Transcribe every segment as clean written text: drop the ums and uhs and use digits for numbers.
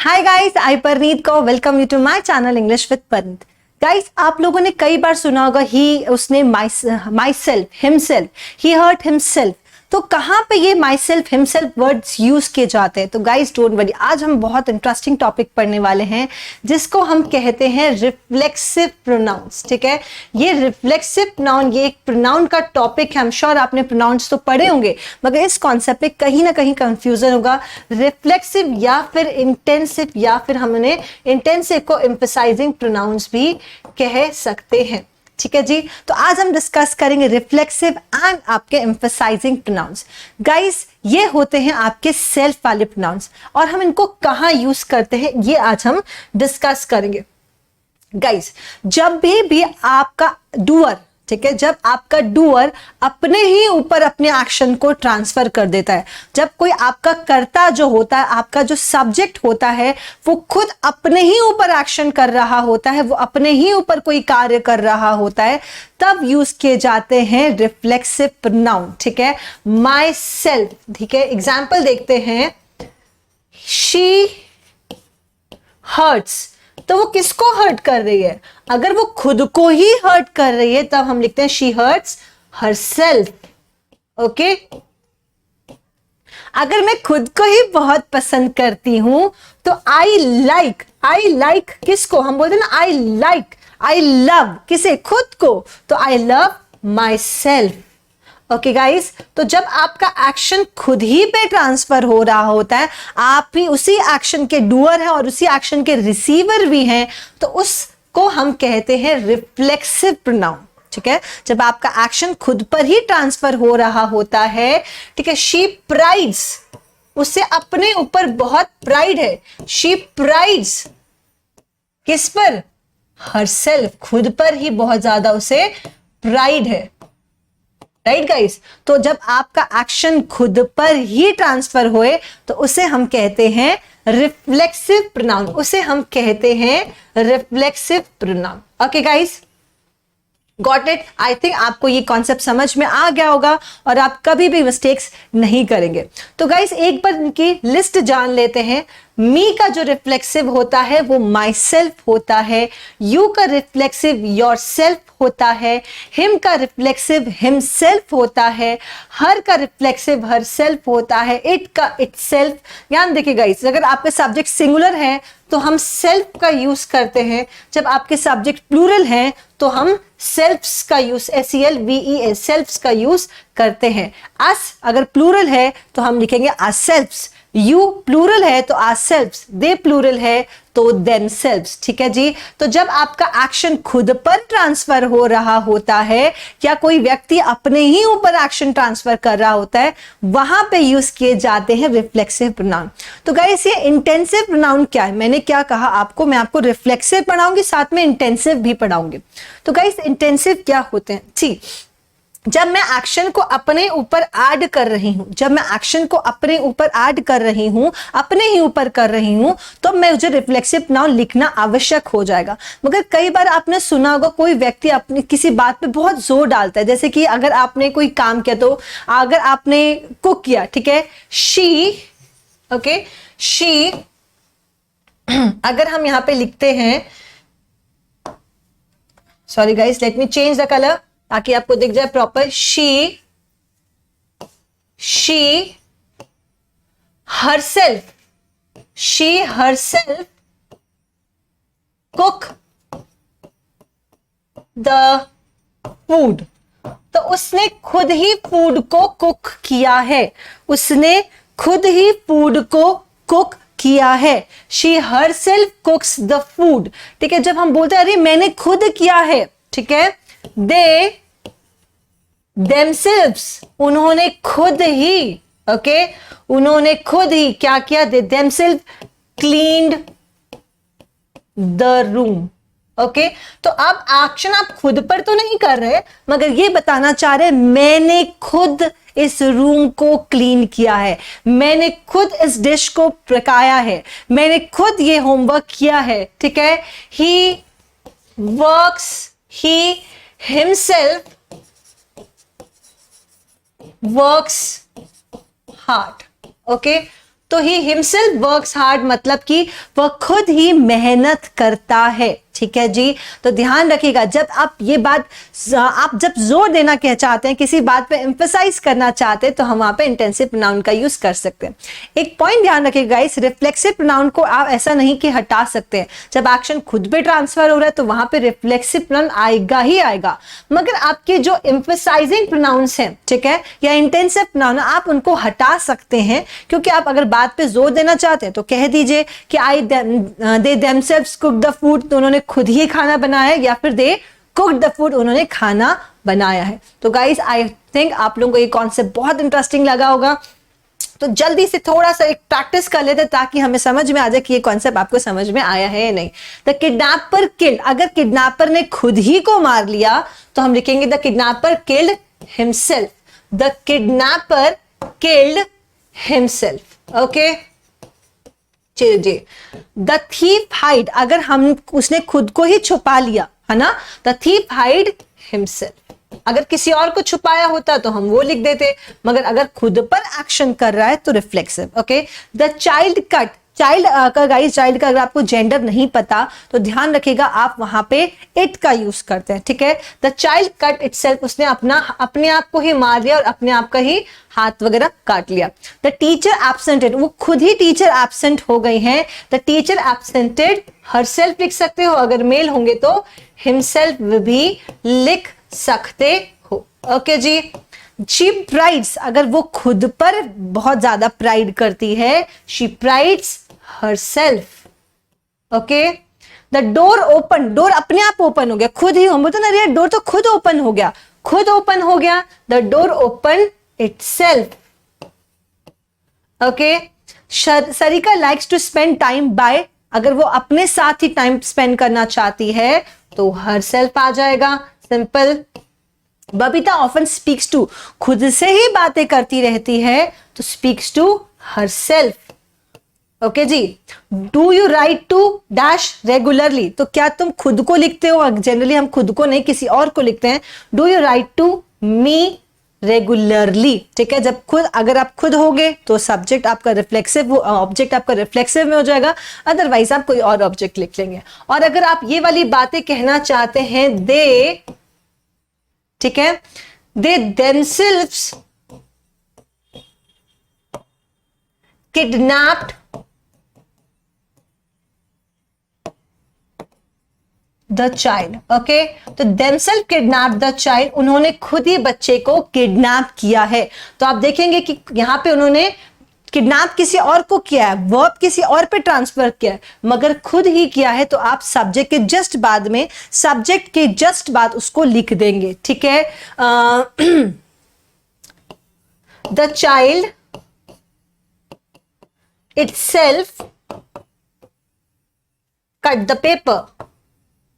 Hi guys, I Parneet को welcome you to my channel English with Parneet. Guys, आप लोगों ने कई बार सुना होगा उसने myself himself, he hurt himself. तो कहाँ पे ये myself himself words use किए जाते हैं? तो गाइस डोंट वरी, आज हम बहुत इंटरेस्टिंग टॉपिक पढ़ने वाले हैं जिसको हम कहते हैं रिफ्लेक्सिव प्रोनाउंस। ठीक है, ये रिफ्लेक्सिव प्रोनाउन, ये एक प्रोनाउन का टॉपिक है। आई एम श्योर आपने प्रोनाउंस तो पढ़े होंगे, मगर इस कॉन्सेप्ट पे कहीं ना कहीं कंफ्यूजन होगा। रिफ्लेक्सिव या फिर इंटेंसिव, या फिर हमने इंटेंसिव को एम्फसाइजिंग प्रोनाउंस भी कह सकते हैं। ठीक है जी, तो आज हम डिस्कस करेंगे रिफ्लेक्सिव एंड आपके एम्फसाइजिंग प्रोनाउंस। गाइस, ये होते हैं आपके सेल्फ वाले प्रोनाउंस और हम इनको कहां यूज करते हैं ये आज हम डिस्कस करेंगे। गाइस, जब भी आपका डूअर, ठीक है, जब आपका डूअर अपने ही ऊपर अपने एक्शन को ट्रांसफर कर देता है, जब कोई आपका कर्ता जो होता है, आपका जो सब्जेक्ट होता है, वो खुद अपने ही ऊपर एक्शन कर रहा होता है, वो अपने ही ऊपर कोई कार्य कर रहा होता है, तब यूज किए जाते हैं रिफ्लेक्सिव प्रोनाउन। ठीक है, माई सेल्फ। ठीक है, एग्जाम्पल देखते हैं। शी हर्ट्स, तो वो किसको हर्ट कर रही है? अगर वो खुद को ही हर्ट कर रही है तब हम लिखते हैं शी हर्ट्स हरसेल्फ। ओके, अगर मैं खुद को ही बहुत पसंद करती हूं तो आई लाइक किसको? हम बोलते हैं ना आई लव किसे? खुद को, तो I love my self. Okay guys, तो जब आपका एक्शन खुद ही पे ट्रांसफर हो रहा होता है, आप भी उसी एक्शन के डूअर हैं और उसी एक्शन के रिसीवर भी हैं, तो उसको हम कहते हैं रिफ्लेक्सिव प्रोनाउन। ठीक है, जब आपका एक्शन खुद पर ही ट्रांसफर हो रहा होता है। ठीक है, शी प्राइड्स, उसे अपने ऊपर बहुत प्राइड है। शी प्राइड्स किस पर? हरसेल्फ, खुद पर ही बहुत ज्यादा उसे प्राइड है। राइट गाइस, तो जब आपका एक्शन खुद पर ही ट्रांसफर होए तो उसे हम कहते हैं रिफ्लेक्सिव प्रोनाउन, उसे हम कहते हैं reflexive pronoun. Okay guys, got it? I think आपको ये कॉन्सेप्ट समझ में आ गया होगा और आप कभी भी मिस्टेक्स नहीं करेंगे। तो गाइस, एक बार इनकी लिस्ट जान लेते हैं। मी का जो रिफ्लेक्सिव होता है वो माई सेल्फ होता है। यू का रिफ्लेक्सिव योर सेल्फ होता है। हिम का रिफ्लेक्सिव हिम सेल्फ होता है। हर का रिफ्लेक्सिव हर सेल्फ होता है। इट का इट सेल्फ। ध्यान देखिए गाइस, अगर आपके सब्जेक्ट सिंगुलर है तो हम सेल्फ का यूज करते हैं, जब आपके सब्जेक्ट प्लूरल हैं तो हम सेल्फ्स का यूज, SELVES, सेल्फ्स का यूज करते हैं। अस अगर प्लूरल है तो हम लिखेंगे अस सेल्फ्स। यू प्लूरल है तो आर सेल्फ्स। दे प्लूरल है तो देम सेल्फ्स। ठीक है जी, तो जब आपका एक्शन खुद पर ट्रांसफर हो रहा होता है या कोई व्यक्ति अपने ही ऊपर एक्शन ट्रांसफर कर रहा होता है, वहां पे यूज किए जाते हैं रिफ्लेक्सिव प्रोनाउन। तो गाइस, ये इंटेंसिव प्रोनाउन क्या है? मैंने क्या कहा आपको, मैं आपको रिफ्लेक्सिव पढ़ाऊंगी, साथ में इंटेंसिव भी पढ़ाऊंगी। तो गाइस, इंटेंसिव क्या होते हैं? ठीक, जब मैं एक्शन को अपने ऊपर ऐड कर रही हूं, जब मैं एक्शन को अपने ऊपर ऐड कर रही हूं, अपने ही ऊपर कर रही हूं, तो मुझे रिफ्लेक्सिव प्रोनाउन लिखना आवश्यक हो जाएगा। मगर कई बार आपने सुना होगा कोई व्यक्ति अपनी किसी बात पे बहुत जोर डालता है, जैसे कि अगर आपने कोई काम किया, तो अगर आपने कुक किया, ठीक है, शी, ओके, शी, अगर हम यहां पे लिखते हैं, sorry guys, let me change the colour ताकि आपको दिख जाए proper. She herself, she herself cook the food, तो उसने खुद ही फूड को कुक किया है। उसने खुद ही फूड को कुक किया है। She herself कुक्स the food. ठीक है, जब हम बोलते हैं अरे मैंने खुद किया है, ठीक है, दे themselves, उन्होंने खुद ही, ओके, उन्होंने खुद ही क्या किया? दे themselves cleaned the room। Okay, तो अब एक्शन आप खुद पर तो नहीं कर रहे, मगर ये बताना चाह रहे मैंने खुद इस रूम को क्लीन किया है, मैंने खुद इस डिश को पकाया है, मैंने खुद ये होमवर्क किया है। ठीक है, he works, he himself works heart. Okay, तो ही हिमसेल्फ वर्क्स हार्ड मतलब कि वह खुद ही मेहनत करता है। ठीक है जी, तो ध्यान रखिएगा जब आप ये बात आप जब जोर देना कह चाहते हैं, किसी बात पे एम्फसाइज करना चाहते हैं, तो हम वहां पे इंटेंसिव प्रोनाउन का यूज कर सकते हैं। एक पॉइंट ध्यान रखिएगा इस रिफ्लेक्सिव प्रोनाउन को आप ऐसा नहीं कि हटा सकते हैं। जब एक्शन खुद पे ट्रांसफर हो रहा है तो वहां पे रिफ्लेक्सिव प्रोनाउन आएगा ही आएगा, मगर आपके जो एम्फसाइजिंग प्रोनाउंस हैं, ठीक है, या इंटेंसिव प्रोनाउन, आप उनको हटा सकते हैं। क्योंकि आप अगर बात पे जोर देना चाहते हैं तो कह दीजिए कि they themselves cook the food, तो उन्होंने खुद ही खाना बनाया है, या फिर दे कुक द फूड, उन्होंने खाना बनाया है। तो गाइस आई थिंक आप लोगों को ये कॉन्सेप्ट बहुत इंटरेस्टिंग लगा होगा, तो जल्दी से थोड़ा सा एक प्रैक्टिस कर लेते ताकि हमें समझ में आ जाए कि ये कॉन्सेप्ट आपको समझ में आया है या नहीं। द किडनैपर किल्ड, अगर किडनैपर ने खुद ही को मार लिया तो हम लिखेंगे the kidnapper killed himself. The kidnapper killed himself. Okay, जी। द थीफ हाइड, अगर हम उसने खुद को ही छुपा लिया है ना, द थीफ हाइड हिमसेल्फ। अगर किसी और को छुपाया होता तो हम वो लिख देते, मगर अगर खुद पर एक्शन कर रहा है तो reflexive. Okay, the child cut, child का गाइस, चाइल्ड का अगर आपको जेंडर नहीं पता तो ध्यान रखिएगा आप वहां पे इट का यूज करते हैं। ठीक है, द चाइल्ड कट इटसेल्फ, उसने अपने आप को ही मार लिया और अपने आप का ही हाथ वगैरह काट लिया। द टीचर एब्सेंटेड, वो खुद ही टीचर एब्सेंट हो गई हैं। द टीचर एब्सेंटेड हरसेल्फ लिख सकते हो, अगर मेल होंगे तो हिमसेल्फ भी लिख सकते हो। Okay ji. शी प्राइड्स, अगर वो खुद पर बहुत ज्यादा प्राइड करती है, she prides herself. Okay, the door open, door अपने आप ओपन हो गया, खुद ही, हम बोलते ना यार डोर तो खुद ओपन हो गया, खुद ओपन हो गया। The door open itself. Okay, Sarika likes to spend time by, अगर वो अपने साथ ही टाइम स्पेंड करना चाहती है तो हरसेल्फ आ जाएगा, simple. Babita often speaks to, खुद से ही बातें करती रहती है तो स्पीक्स टू हरसेल्फ। ओके जी। Do you write to dash regularly, तो क्या तुम खुद को लिखते हो? जनरली हम खुद को नहीं किसी और को लिखते हैं। Do you write to me regularly. ठीक है, जब खुद, अगर आप खुद होगे तो सब्जेक्ट आपका रिफ्लेक्सिव, ऑब्जेक्ट आपका रिफ्लेक्सिव में हो जाएगा, अदरवाइज आप कोई और ऑब्जेक्ट लिख लेंगे। और अगर आप ये वाली बातें कहना चाहते हैं, दे, ठीक है, they themselves kidnapped the child. Okay, तो देमसेल्फ किडनैप द चाइल्ड, उन्होंने खुद ही बच्चे को किडनैप किया है। तो आप देखेंगे कि यहां पे उन्होंने किडनैप किसी और को किया है, वर्ब किसी और पे ट्रांसफर किया है, मगर खुद ही किया है, तो आप सब्जेक्ट के जस्ट बाद में, सब्जेक्ट के जस्ट बाद उसको लिख देंगे। ठीक है, the child itself cut the paper.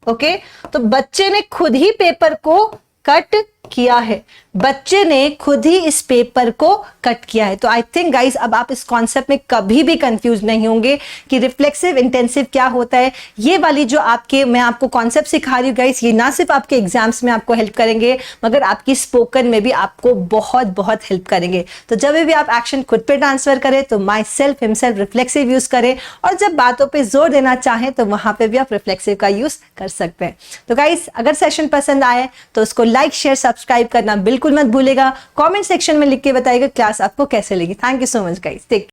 Okay, तो बच्चे ने खुद ही पेपर को कट किया है, बच्चे ने खुद ही इस पेपर को कट किया है। तो आई थिंक गाइस अब आप इस कॉन्सेप्ट में कभी भी कंफ्यूज नहीं होंगे कि रिफ्लेक्सिव इंटेंसिव क्या होता है। ये वाली जो मैं आपको कॉन्सेप्ट सिखा रही हूँ गाइस, ये ना सिर्फ आपके एग्जाम्स में आपको हेल्प करेंगे, मगर आपकी स्पोकन में भी आपको बहुत बहुत हेल्प करेंगे। तो जब भी आप एक्शन खुद पे ट्रांसफर करें तो my self, himself, reflexive use करें, और जब बातों पर जोर देना चाहें तो वहां पर भी आप रिफ्लेक्सिव का यूज कर सकते हैं। तो गाइस अगर सेशन पसंद आए तो उसको लाइक, शेयर, सब्सक्राइब करना बिल्कुल मत भूलेगा। कमेंट सेक्शन में लिख के बताइएगा क्लास आपको कैसे लगी। Thank you so much guys, take